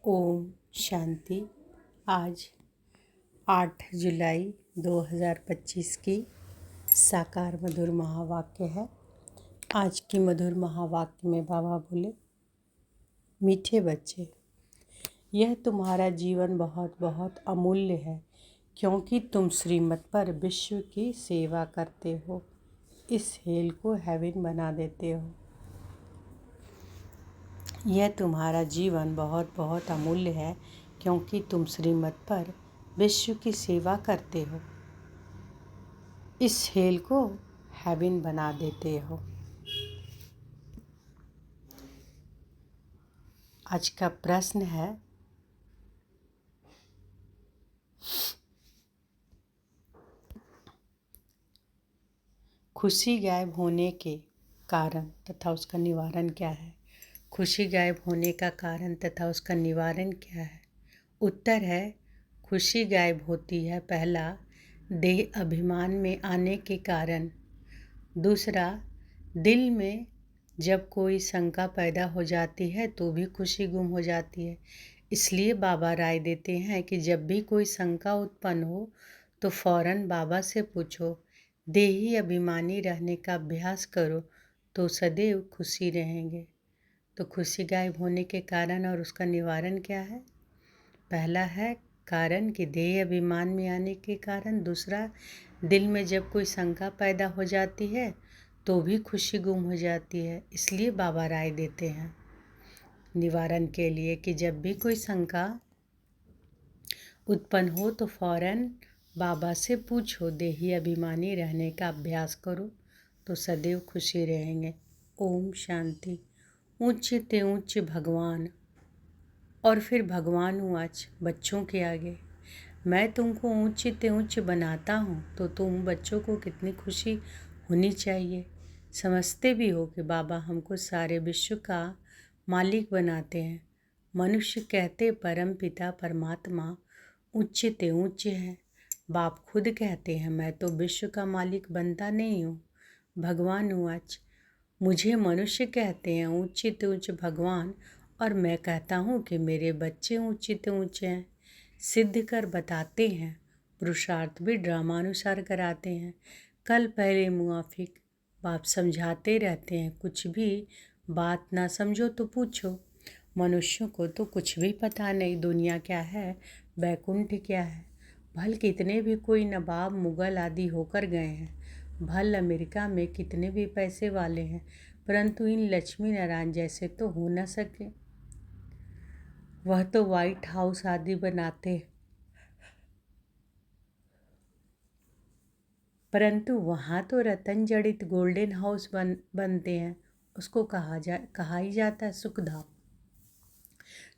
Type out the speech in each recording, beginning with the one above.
ओम शांति। आज 8 जुलाई 2025 की साकार मधुर महावाक्य है। आज की मधुर महावाक्य में बाबा बोले, मीठे बच्चे, यह तुम्हारा जीवन बहुत बहुत अमूल्य है, क्योंकि तुम श्रीमत पर विश्व की सेवा करते हो। इस हेल को हेवन बना देते हो। यह तुम्हारा जीवन बहुत बहुत अमूल्य है, क्योंकि तुम श्रीमत पर विश्व की सेवा करते हो। इस हेल को हेवन बना देते हो। आज का प्रश्न है, खुशी गायब होने के कारण तथा उसका निवारण क्या है? खुशी गायब होने का कारण तथा उसका निवारण क्या है? उत्तर है, खुशी गायब होती है पहला, देह अभिमान में आने के कारण। दूसरा, दिल में जब कोई शंका पैदा हो जाती है तो भी खुशी गुम हो जाती है। इसलिए बाबा राय देते हैं कि जब भी कोई शंका उत्पन्न हो तो फौरन बाबा से पूछो। देही अभिमानी रहने का अभ्यास करो तो सदैव खुशी रहेंगे। तो खुशी गायब होने के कारण और उसका निवारण क्या है? पहला है कारण कि देह अभिमान में आने के कारण। दूसरा, दिल में जब कोई शंका पैदा हो जाती है तो भी खुशी गुम हो जाती है। इसलिए बाबा राय देते हैं निवारण के लिए कि जब भी कोई शंका उत्पन्न हो तो फौरन बाबा से पूछो। देही अभिमानी रहने का अभ्यास करो तो सदैव खुशी रहेंगे। ओम शांति। उच्च ते उच्च भगवान। और फिर भगवान आज बच्चों के आगे, मैं तुमको उच्च ते उच्च बनाता हूँ तो तुम बच्चों को कितनी खुशी होनी चाहिए। समझते भी हो कि बाबा हमको सारे विश्व का मालिक बनाते हैं। मनुष्य कहते परम पिता परमात्मा उच्च ते उच्च है। बाप खुद कहते हैं मैं तो विश्व का मालिक बनता नहीं हूँ। भगवान आज मुझे मनुष्य कहते हैं उच्च ते उच्च भगवान, और मैं कहता हूँ कि मेरे बच्चे उच्च ते उच्च हैं। सिद्ध कर बताते हैं, पुरुषार्थ भी ड्रामानुसार कराते हैं। कल पहले मुआफिक बाप समझाते रहते हैं, कुछ भी बात ना समझो तो पूछो। मनुष्यों को तो कुछ भी पता नहीं, दुनिया क्या है, बैकुंठ क्या है। भल कितने भी कोई नवाब मुगल आदि होकर गए हैं, भल अमेरिका में कितने भी पैसे वाले हैं, परंतु इन लक्ष्मी नारायण जैसे तो हो न सके। वह तो व्हाइट हाउस आदि बनाते, परंतु वहाँ तो रतन जड़ित गोल्डन हाउस बनते हैं। उसको कहा ही जाता है सुखधाम।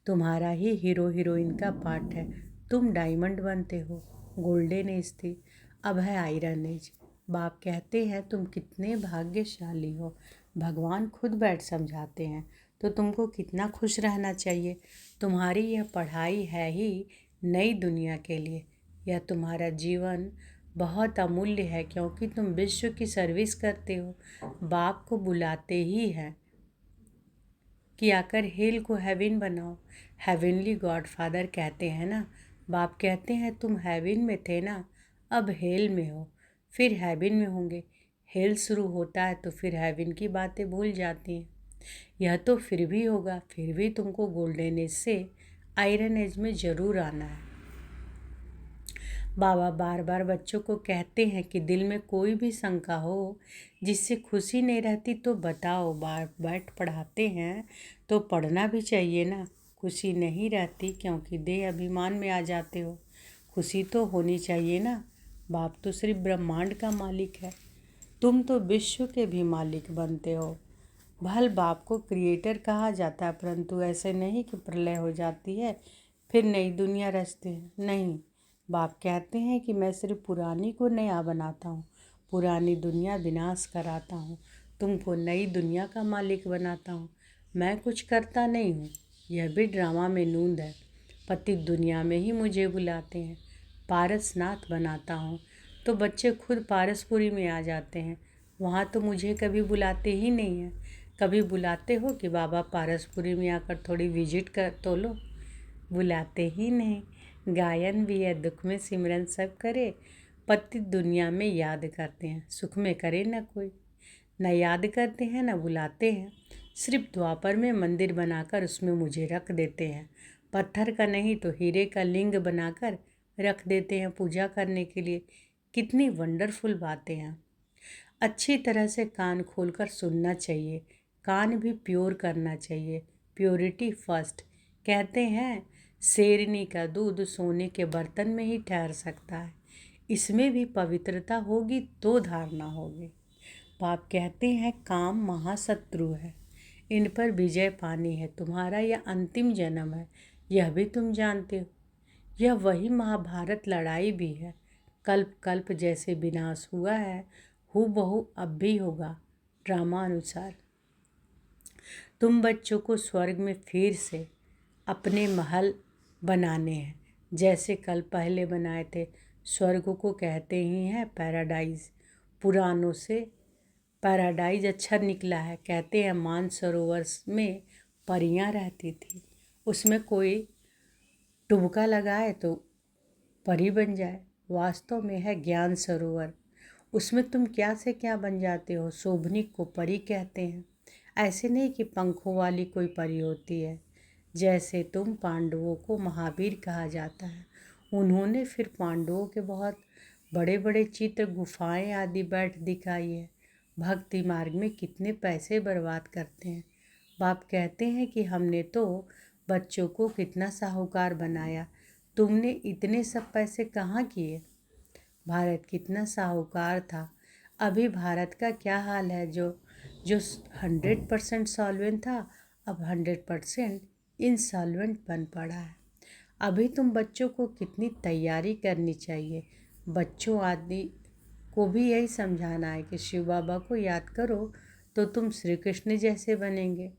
तुम्हारा ही हीरो हीरोइन का पार्ट है। तुम डायमंड बनते हो, गोल्डन एज थी, अब है आयरन एज। बाप कहते हैं तुम कितने भाग्यशाली हो। भगवान खुद बैठ समझाते हैं, तो तुमको कितना खुश रहना चाहिए। तुम्हारी यह पढ़ाई है ही नई दुनिया के लिए। यह तुम्हारा जीवन बहुत अमूल्य है, क्योंकि तुम विश्व की सर्विस करते हो। बाप को बुलाते ही हैं कि आकर हेल को हेवन बनाओ। हेवनली गॉड फादर कहते हैं ना, बाप कहते हैं तुम हेवन में थे ना, अब हेल में हो, फिर हेवन में होंगे। हेल शुरू होता है तो फिर हेवन की बातें भूल जाती हैं। यह तो फिर भी होगा, फिर भी तुमको गोल्डन एज से आयरन एज में ज़रूर आना है। बाबा बार बार बच्चों को कहते हैं कि दिल में कोई भी शंका हो जिससे खुशी नहीं रहती तो बताओ। बार बैठ पढ़ाते हैं तो पढ़ना भी चाहिए ना। खुशी नहीं रहती क्योंकि देह अभिमान में आ जाते हो। खुशी तो होनी चाहिए ना। बाप तो सिर्फ ब्रह्मांड का मालिक है, तुम तो विश्व के भी मालिक बनते हो। भल बाप को क्रिएटर कहा जाता है, परंतु ऐसे नहीं कि प्रलय हो जाती है फिर नई दुनिया रचते हैं, नहीं। बाप कहते हैं कि मैं सिर्फ पुरानी को नया बनाता हूँ, पुरानी दुनिया विनाश कराता हूँ, तुमको नई दुनिया का मालिक बनाता हूँ। मैं कुछ करता नहीं हूँ, यह भी ड्रामा में नूंद है। पति दुनिया में ही मुझे बुलाते हैं, पारसनाथ बनाता हूँ, तो बच्चे खुद पारसपुरी में आ जाते हैं। वहाँ तो मुझे कभी बुलाते ही नहीं हैं। कभी बुलाते हो कि बाबा पारसपुरी में आकर थोड़ी विजिट कर तो लो? बुलाते ही नहीं। गायन भी है, दुख में सिमरन सब करे, पति दुनिया में याद करते हैं, सुख में करे न कोई। न याद करते हैं न बुलाते हैं, सिर्फ द्वापर में मंदिर बनाकर उसमें मुझे रख देते हैं। पत्थर का नहीं तो हीरे का लिंग बनाकर रख देते हैं पूजा करने के लिए। कितनी वंडरफुल बातें हैं। अच्छी तरह से कान खोलकर सुनना चाहिए, कान भी प्योर करना चाहिए। Purity first. कहते हैं शेरनी का दूध सोने के बर्तन में ही ठहर सकता है, इसमें भी पवित्रता होगी तो धारणा होगी। बाप कहते हैं काम महाशत्रु है, इन पर विजय पानी है। तुम्हारा यह अंतिम जन्म है, यह भी तुम जानते हो। यह वही महाभारत लड़ाई भी है। कल्प कल्प जैसे विनाश हुआ है, हूबहू अब भी होगा ड्रामा अनुसार। तुम बच्चों को स्वर्ग में फिर से अपने महल बनाने हैं, जैसे कल पहले बनाए थे। स्वर्ग को कहते ही हैं पैराडाइज। पुरानों से पैराडाइज अच्छा निकला है। कहते हैं मानसरोवर में परियां रहती थी, उसमें कोई टुबका लगाए तो परी बन जाए। वास्तव में है ज्ञान सरोवर, उसमें तुम क्या से क्या बन जाते हो। शोभनिक को परी कहते हैं, ऐसे नहीं कि पंखों वाली कोई परी होती है। जैसे तुम पांडवों को महावीर कहा जाता है, उन्होंने फिर पांडवों के बहुत बड़े बड़े चित्र, गुफाएं आदि बैठ दिखाई है। भक्ति मार्ग में कितने पैसे बर्बाद करते हैं। बाप कहते हैं कि हमने तो बच्चों को कितना साहूकार बनाया, तुमने इतने सब पैसे कहाँ किए। भारत कितना साहूकार था। अभी भारत का क्या हाल है, जो जो 100% सॉल्वेंट था अब 100% इंसॉल्वेंट बन पड़ा है। अभी तुम बच्चों को कितनी तैयारी करनी चाहिए। बच्चों आदि को भी यही समझाना है कि शिव बाबा को याद करो तो तुम श्री कृष्ण जैसे बनेंगे।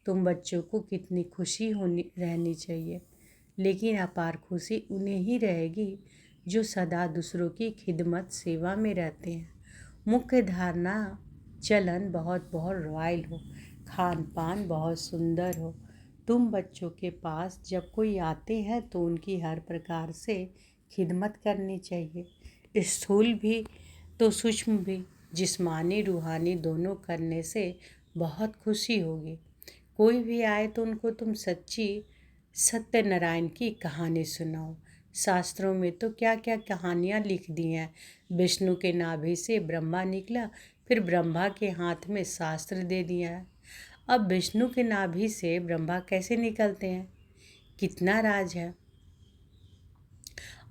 तुम बच्चों को कितनी खुशी होनी रहनी चाहिए, लेकिन अपार खुशी उन्हें ही रहेगी जो सदा दूसरों की खिदमत सेवा में रहते हैं। मुख्य धारणा चलन बहुत बहुत रॉयल हो, खान पान बहुत सुंदर हो। तुम बच्चों के पास जब कोई आते हैं तो उनकी हर प्रकार से खिदमत करनी चाहिए, स्थूल भी तो सूक्ष्म भी। जिस्मानी रूहानी दोनों करने से बहुत खुशी होगी। कोई भी आए तो उनको तुम सच्ची सत्यनारायण की कहानी सुनाओ। शास्त्रों में तो क्या क्या कहानियाँ लिख दी हैं। विष्णु के नाभि से ब्रह्मा निकला, फिर ब्रह्मा के हाथ में शास्त्र दे दिया है। अब विष्णु के नाभि से ब्रह्मा कैसे निकलते हैं, कितना राज है,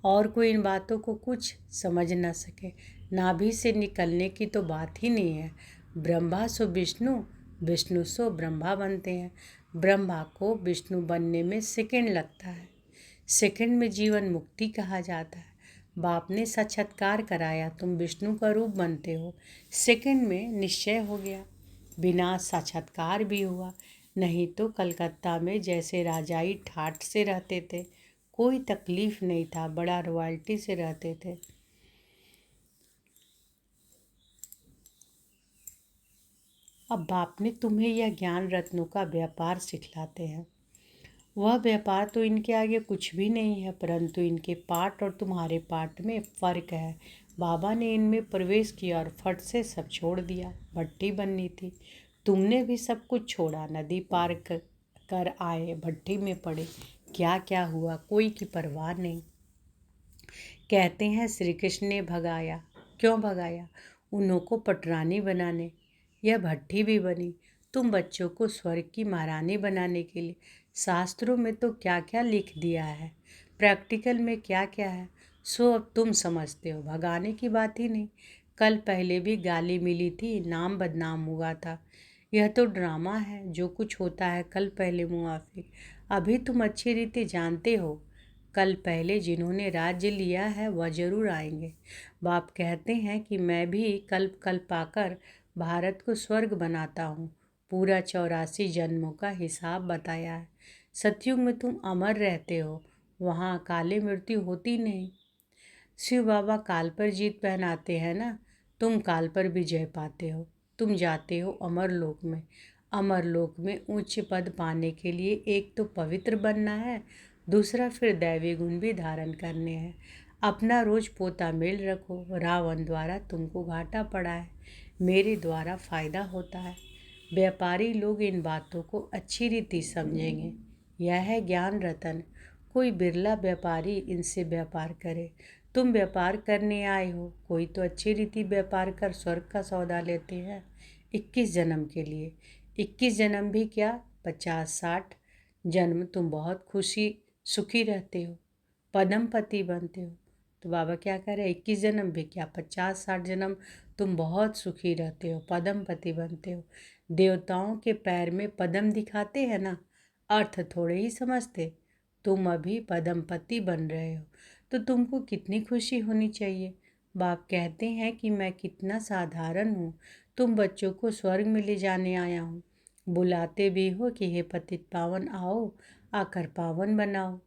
और कोई इन बातों को कुछ समझ ना सके। नाभि से निकलने की तो बात ही नहीं है। ब्रह्मा सो विष्णु, विष्णु सो ब्रह्मा बनते हैं। ब्रह्मा को विष्णु बनने में सेकंड लगता है। सेकंड में जीवन मुक्ति कहा जाता है। बाप ने साक्षात्कार कराया, तुम विष्णु का रूप बनते हो। सेकंड में निश्चय हो गया, बिना साक्षात्कार भी हुआ। नहीं तो कलकत्ता में जैसे राजाई ठाठ से रहते थे, कोई तकलीफ नहीं था, बड़ा रॉयल्टी से रहते थे। अब बाप ने तुम्हें यह ज्ञान रत्नों का व्यापार सिखलाते हैं। वह व्यापार तो इनके आगे कुछ भी नहीं है, परंतु इनके पाठ और तुम्हारे पाठ में फ़र्क है। बाबा ने इनमें प्रवेश किया और फट से सब छोड़ दिया। भट्टी बननी थी, तुमने भी सब कुछ छोड़ा। नदी पार कर आए, भट्टी में पड़े। क्या क्या हुआ कोई की परवाह नहीं। कहते हैं श्री कृष्ण ने भगाया, क्यों भगाया, उन्हों को पटरानी बनाने। यह भट्टी भी बनी तुम बच्चों को स्वर्ग की महारानी बनाने के लिए। शास्त्रों में तो क्या क्या लिख दिया है, प्रैक्टिकल में क्या क्या है, सो अब तुम समझते हो। भगाने की बात ही नहीं, कल पहले भी गाली मिली थी, नाम बदनाम हुआ था। यह तो ड्रामा है, जो कुछ होता है कल पहले मुआफिक। अभी तुम अच्छी रीति जानते हो, कल पहले जिन्होंने राज्य लिया है वह जरूर आएंगे। बाप कहते हैं कि मैं भी कल्प कल्प आकर भारत को स्वर्ग बनाता हूँ। पूरा 84 जन्मों का हिसाब बताया है। सतयुग में तुम अमर रहते हो, वहाँ काले मृत्यु होती नहीं। शिव बाबा काल पर जीत पहनाते हैं ना, तुम काल पर विजय पाते हो। तुम जाते हो अमर लोक में। अमर लोक में उच्च पद पाने के लिए एक तो पवित्र बनना है, दूसरा फिर दैवी गुण भी धारण करने हैं। अपना रोज पोता मेल रखो, रावण द्वारा तुमको घाटा पड़ा है, मेरे द्वारा फायदा होता है। व्यापारी लोग इन बातों को अच्छी रीति समझेंगे। यह है ज्ञान रतन, कोई बिरला व्यापारी इनसे व्यापार करे। तुम व्यापार करने आए हो, कोई तो अच्छी रीति व्यापार कर स्वर्ग का सौदा लेते हैं 21 जन्म के लिए। 21 जन्म भी क्या, 50-60 जन्म तुम बहुत खुशी सुखी रहते हो, पदमपति बनते हो। तो बाबा क्या कह रहे हैं, 21 जन्म भी क्या, 50-60 जन्म तुम बहुत सुखी रहते हो, पदमपति बनते हो। देवताओं के पैर में पदम दिखाते हैं ना, अर्थ थोड़े ही समझते। तुम अभी पदमपति बन रहे हो तो तुमको कितनी खुशी होनी चाहिए। बाप कहते हैं कि मैं कितना साधारण हूँ, तुम बच्चों को स्वर्ग में ले जाने आया हूँ। बुलाते भी हो कि हे पतित पावन आओ, आकर पावन बनाओ।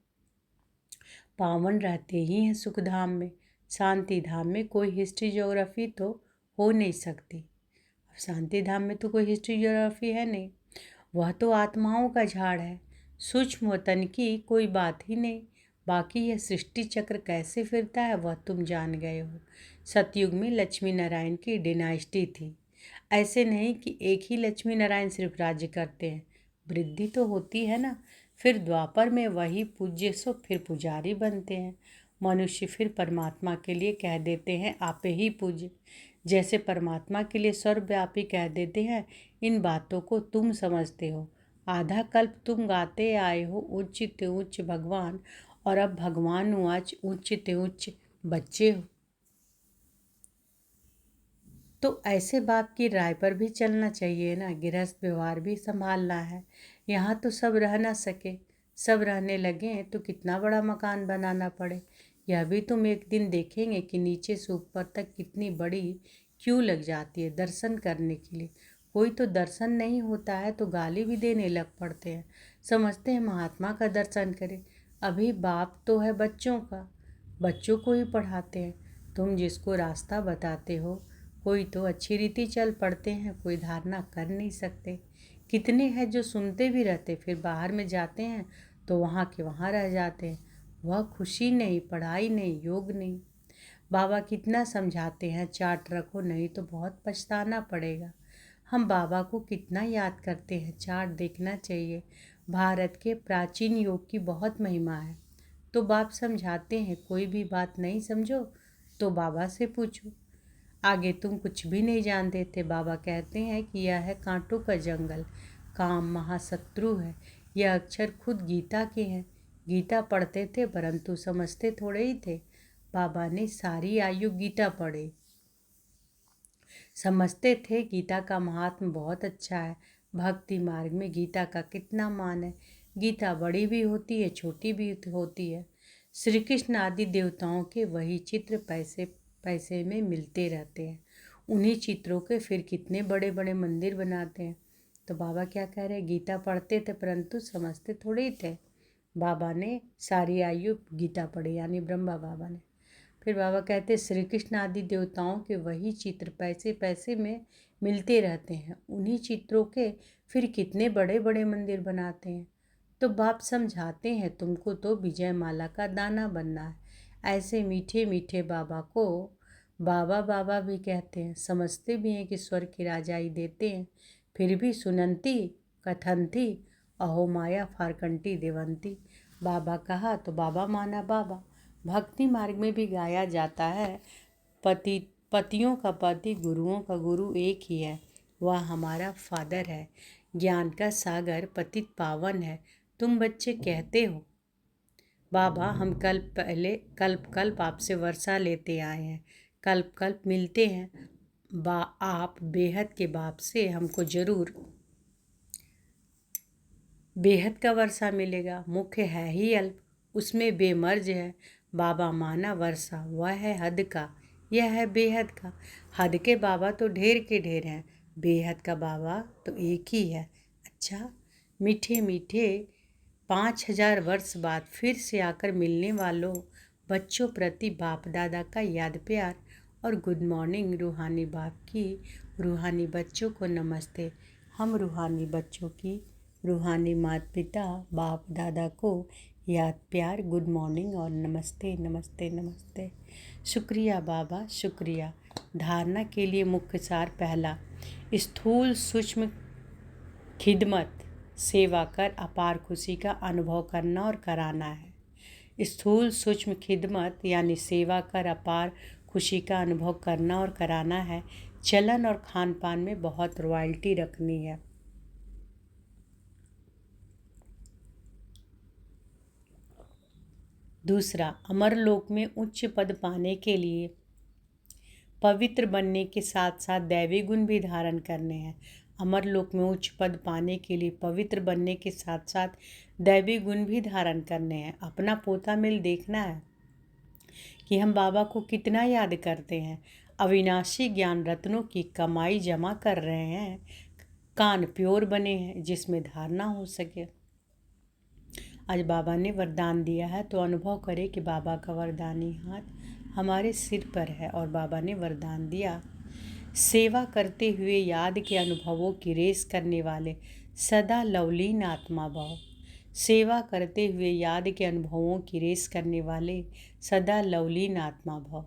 पावन रहते ही हैं सुख धाम में, शांति धाम में कोई हिस्ट्री ज्योग्राफी तो हो नहीं सकती। अब शांति धाम में तो कोई हिस्ट्री ज्योग्राफी है नहीं, वह तो आत्माओं का झाड़ है, सूक्ष्म वतन की कोई बात ही नहीं। बाकी यह सृष्टि चक्र कैसे फिरता है वह तुम जान गए हो। सतयुग में लक्ष्मी नारायण की डिनाइस्टी थी। ऐसे नहीं कि एक ही लक्ष्मी नारायण सिर्फ राज्य करते हैं, वृद्धि तो होती है ना। फिर द्वापर में वही पूज्य सो फिर पुजारी बनते हैं। मनुष्य फिर परमात्मा के लिए कह देते हैं आपे ही पूज्य, जैसे परमात्मा के लिए सर्वव्यापी कह देते हैं। इन बातों को तुम समझते हो। आधा कल्प तुम गाते आए हो उच्च ते उच्च भगवान, और अब भगवान आज उच्च ते उच्च बच्चे हो। तो ऐसे बाप की राय पर भी चलना चाहिए ना, गृहस्थ व्यवहार भी संभालना है। यहाँ तो सब रह ना सके, सब रहने लगे तो कितना बड़ा मकान बनाना पड़े। यह भी तुम एक दिन देखेंगे कि नीचे से ऊपर तक कितनी बड़ी क्यों लग जाती है दर्शन करने के लिए। कोई तो दर्शन नहीं होता है तो गाली भी देने लग पड़ते हैं, समझते हैं महात्मा का दर्शन करें। अभी बाप तो है बच्चों का, बच्चों को ही पढ़ाते हैं। तुम जिसको रास्ता बताते हो, कोई तो अच्छी रीति चल पड़ते हैं, कोई धारणा कर नहीं सकते। कितने हैं जो सुनते भी रहते फिर बाहर में जाते हैं तो वहाँ के वहाँ रह जाते हैं। वह खुशी नहीं, पढ़ाई नहीं, योग नहीं। बाबा कितना समझाते हैं, चार्ट रखो नहीं तो बहुत पछताना पड़ेगा। हम बाबा को कितना याद करते हैं, चार्ट देखना चाहिए। भारत के प्राचीन योग की बहुत महिमा है। तो बाप समझाते हैं कोई भी बात नहीं समझो तो बाबा से पूछो, आगे तुम कुछ भी नहीं जानते थे। बाबा कहते हैं कि यह है कांटों का जंगल, काम महाशत्रु है। यह अक्षर खुद गीता के हैं। गीता पढ़ते थे परंतु समझते थोड़े ही थे। बाबा ने सारी आयु गीता पढ़ी, समझते थे गीता का महात्म बहुत अच्छा है। भक्ति मार्ग में गीता का कितना मान है। गीता बड़ी भी होती है, छोटी भी होती है। श्री कृष्ण आदि देवताओं के वही चित्र पैसे पैसे में मिलते रहते हैं। उन्हीं चित्रों के फिर कितने बड़े बड़े मंदिर बनाते हैं। तो बाबा क्या कह रहे हैं, गीता पढ़ते थे परंतु समझते थोड़े ही थे। बाबा ने सारी आयु गीता पढ़ी, यानी ब्रह्मा बाबा ने। फिर बाबा कहते श्री कृष्ण आदि देवताओं के वही चित्र पैसे पैसे में मिलते रहते हैं। उन्हीं चित्रों के फिर कितने बड़े बड़े मंदिर बनाते हैं। तो बाप समझाते हैं तुमको तो विजय माला का दाना बनना है। ऐसे मीठे मीठे बाबा को बाबा बाबा भी कहते हैं, समझते भी हैं कि स्वर्ग की राजाई देते हैं। फिर भी सुनंती कथनती अहो माया फारकंटी देवंती। बाबा कहा तो बाबा माना बाबा। भक्ति मार्ग में भी गाया जाता है, पतियों का पति गुरुओं का गुरु एक ही है, वह हमारा फादर है। ज्ञान का सागर पतित पावन है। तुम बच्चे कहते हो बाबा हम कल्प कल्प आपसे वर्षा लेते आए हैं, कल्प कल्प मिलते हैं। आप बेहद के बाप से हमको जरूर बेहद का वर्षा मिलेगा। मुख्य है ही अल्प, उसमें बेमर्ज है। बाबा माना वर्षा वह है हद का, यह है बेहद का। हद के बाबा तो ढेर के ढेर हैं, बेहद का बाबा तो एक ही है। अच्छा, मीठे मीठे 5000 वर्ष बाद फिर से आकर मिलने वालों बच्चों प्रति बाप दादा का याद प्यार और गुड मॉर्निंग। रूहानी बाप की रूहानी बच्चों को नमस्ते। हम रूहानी बच्चों की रूहानी माता पिता बाप दादा को याद प्यार, गुड मॉर्निंग और नमस्ते नमस्ते नमस्ते। शुक्रिया बाबा, शुक्रिया। धारणा के लिए मुख्य सार पहला, स्थूल सूक्ष्म खिदमत सेवा कर अपार खुशी का अनुभव करना और कराना है। स्थूल सूक्ष्म खिदमत यानी सेवा कर अपार खुशी का अनुभव करना और कराना है। चलन और खान पान में बहुत रॉयल्टी रखनी है। दूसरा, अमरलोक में उच्च पद पाने के लिए पवित्र बनने के साथ साथ दैवी गुण भी धारण करने हैं। अमरलोक में उच्च पद पाने के लिए पवित्र बनने के साथ साथ दैवी गुण भी धारण करने हैं। अपना पोता मिल देखना है कि हम बाबा को कितना याद करते हैं। अविनाशी ज्ञान रत्नों की कमाई जमा कर रहे हैं। कान प्योर बने हैं जिसमें धारणा हो सके। आज बाबा ने वरदान दिया है तो अनुभव करें कि बाबा का वरदानी हाथ हमारे सिर पर है और बाबा ने वरदान दिया। सेवा करते हुए याद के अनुभवों की रेस करने वाले सदा लवलीन आत्मा भाव। सेवा करते हुए याद के अनुभवों की रेस करने वाले सदा लवलीन आत्मा भाव।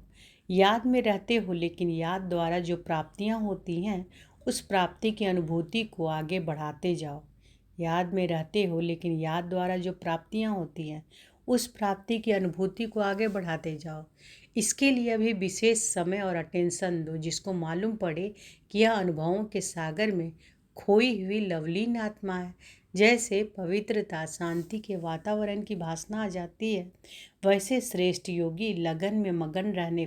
याद में रहते हो लेकिन याद द्वारा जो प्राप्तियां होती हैं उस प्राप्ति की अनुभूति को आगे बढ़ाते जाओ। याद में रहते हो लेकिन याद द्वारा जो प्राप्तियां होती हैं उस प्राप्ति की अनुभूति को आगे बढ़ाते जाओ। इसके लिए अभी विशेष समय और अटेंशन दो जिसको मालूम पड़े कि यह अनुभवों के सागर में खोई हुई लवलीन आत्मा है। जैसे पवित्रता शांति के वातावरण की भासना आ जाती है वैसे श्रेष्ठ योगी लगन में मगन रहने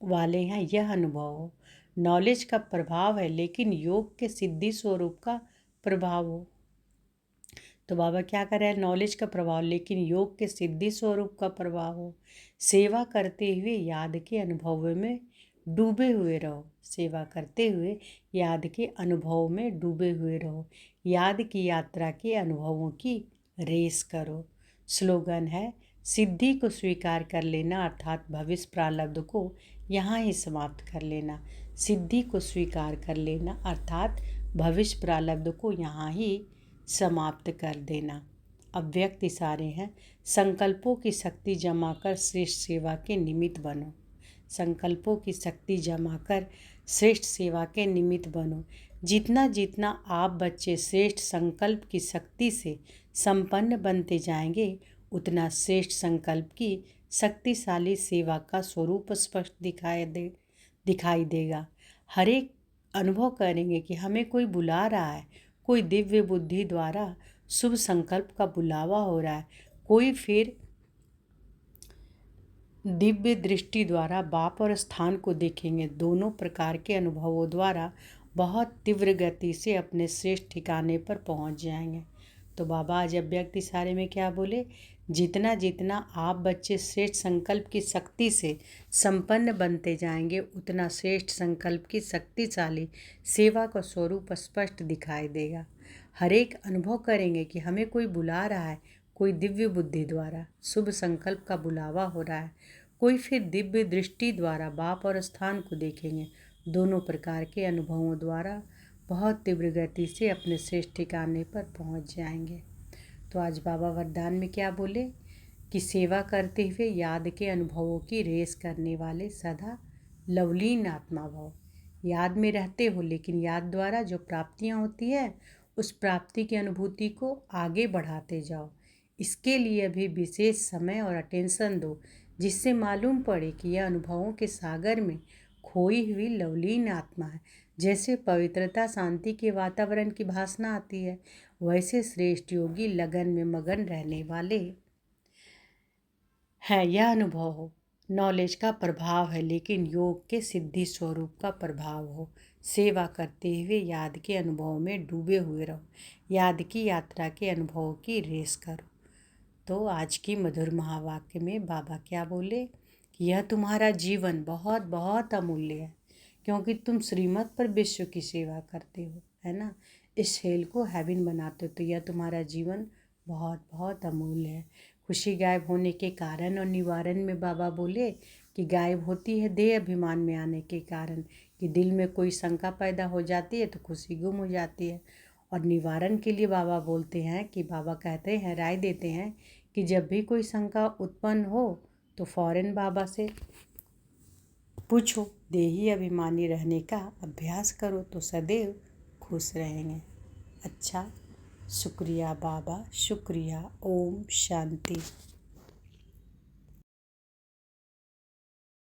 वाले हैं। यह अनुभव हो। नॉलेज का प्रभाव है लेकिन योग के सिद्धि स्वरूप का प्रभाव हो। तो बाबा क्या कर रहे हैं, नॉलेज का प्रभाव लेकिन योग के सिद्धि स्वरूप का प्रभाव हो। सेवा करते हुए याद के अनुभव में डूबे हुए रहो। सेवा करते हुए याद के अनुभव में डूबे हुए रहो। याद की यात्रा के अनुभवों की रेस करो। स्लोगन है, सिद्धि को स्वीकार कर लेना अर्थात भविष्य प्रारब्ध को यहाँ ही समाप्त कर लेना। सिद्धि को स्वीकार कर लेना अर्थात भविष्य प्रारब्ध को यहाँ ही समाप्त कर देना। अव्यक्त इशारे हैं, संकल्पों की शक्ति जमा कर श्रेष्ठ सेवा के निमित्त बनो। संकल्पों की शक्ति जमा कर श्रेष्ठ सेवा के निमित्त बनो। जितना जितना आप बच्चे श्रेष्ठ संकल्प की शक्ति से संपन्न बनते जाएंगे उतना श्रेष्ठ संकल्प की शक्तिशाली सेवा का स्वरूप स्पष्ट दिखाई देगा। हर एक अनुभव करेंगे कि हमें कोई बुला रहा है, कोई दिव्य बुद्धि द्वारा शुभ संकल्प का बुलावा हो रहा है, कोई फिर दिव्य दृष्टि द्वारा बाप और स्थान को देखेंगे। दोनों प्रकार के अनुभवों द्वारा बहुत तीव्र गति से अपने श्रेष्ठ ठिकाने पर पहुंच जाएंगे। तो बाबा आज अव्यक्त इशारे में क्या बोले, जितना जितना आप बच्चे श्रेष्ठ संकल्प की शक्ति से संपन्न बनते जाएंगे उतना श्रेष्ठ संकल्प की शक्तिशाली सेवा का स्वरूप स्पष्ट दिखाई देगा। हर एक अनुभव करेंगे कि हमें कोई बुला रहा है, कोई दिव्य बुद्धि द्वारा शुभ संकल्प का बुलावा हो रहा है, कोई फिर दिव्य दृष्टि द्वारा बाप और स्थान को देखेंगे। दोनों प्रकार के अनुभवों द्वारा बहुत तीव्र गति से अपने श्रेष्ठ ठिकाने पर पहुंच जाएंगे। तो आज बाबा वरदान में क्या बोले कि सेवा करते हुए याद के अनुभवों की रेस करने वाले सदा लवलीन आत्मा भाव। याद में रहते हो लेकिन याद द्वारा जो प्राप्तियां होती है उस प्राप्ति की अनुभूति को आगे बढ़ाते जाओ। इसके लिए अभी विशेष समय और अटेंशन दो जिससे मालूम पड़े कि यह अनुभवों के सागर में खोई हुई लवलीन आत्मा है। जैसे पवित्रता शांति के वातावरण की भासना आती है वैसे श्रेष्ठ योगी लगन में मगन रहने वाले हैं। यह अनुभव हो। नॉलेज का प्रभाव है लेकिन योग के सिद्धि स्वरूप का प्रभाव हो। सेवा करते हुए याद के अनुभव में डूबे हुए रहो। याद की यात्रा के अनुभवों की रेस करो। तो आज की मधुर महावाक्य में बाबा क्या बोले कि यह तुम्हारा जीवन बहुत बहुत अमूल्य है क्योंकि तुम श्रीमत पर विश्व की सेवा करते हो, है ना। इस हेल को हेवन बनाते हो तो यह तुम्हारा जीवन बहुत बहुत अमूल्य है। खुशी गायब होने के कारण और निवारण में बाबा बोले कि गायब होती है देह अभिमान में आने के कारण, कि दिल में कोई शंका पैदा हो जाती है तो खुशी गुम हो जाती है। और निवारण के लिए बाबा बोलते हैं कि बाबा कहते हैं, राय देते हैं कि जब भी कोई शंका उत्पन्न हो तो फ़ौरन बाबा से पूछो। देही अभिमानी रहने का अभ्यास करो तो सदैव खुश रहेंगे। अच्छा, शुक्रिया बाबा, शुक्रिया। ओम शांति।